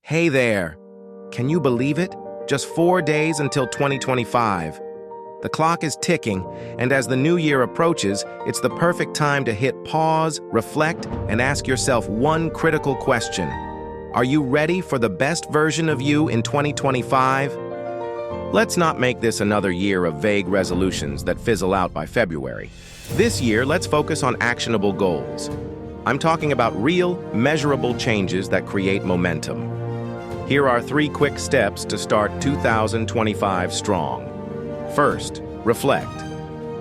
Hey there! Can you believe it? Just 4 days until 2025. The clock is ticking, and as the new year approaches, it's the perfect time to hit pause, reflect, and ask yourself one critical question. Are you ready for the best version of you in 2025? Let's not make this another year of vague resolutions that fizzle out by February. This year, let's focus on actionable goals. I'm talking about real, measurable changes that create momentum. Here are 3 quick steps to start 2025 strong. First, reflect.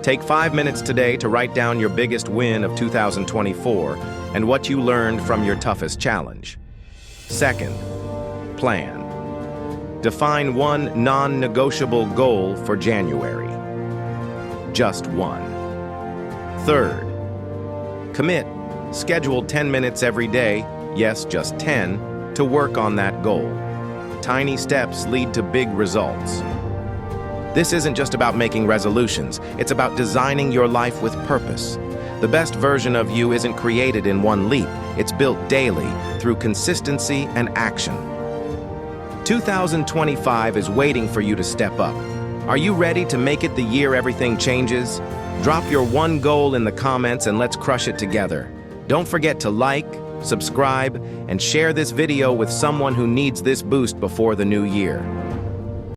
Take 5 minutes today to write down your biggest win of 2024 and what you learned from your toughest challenge. Second, plan. Define one non-negotiable goal for January. Just one. Third, commit. Schedule 10 minutes every day, yes, just 10, to work on that goal. Tiny steps lead to big results. This isn't just about making resolutions, it's about designing your life with purpose. The best version of you isn't created in one leap, it's built daily through consistency and action. 2025 is waiting for you to step up. Are you ready to make it the year everything changes? Drop your one goal in the comments and let's crush it together. Don't forget to like, subscribe, and share this video with someone who needs this boost before the new year.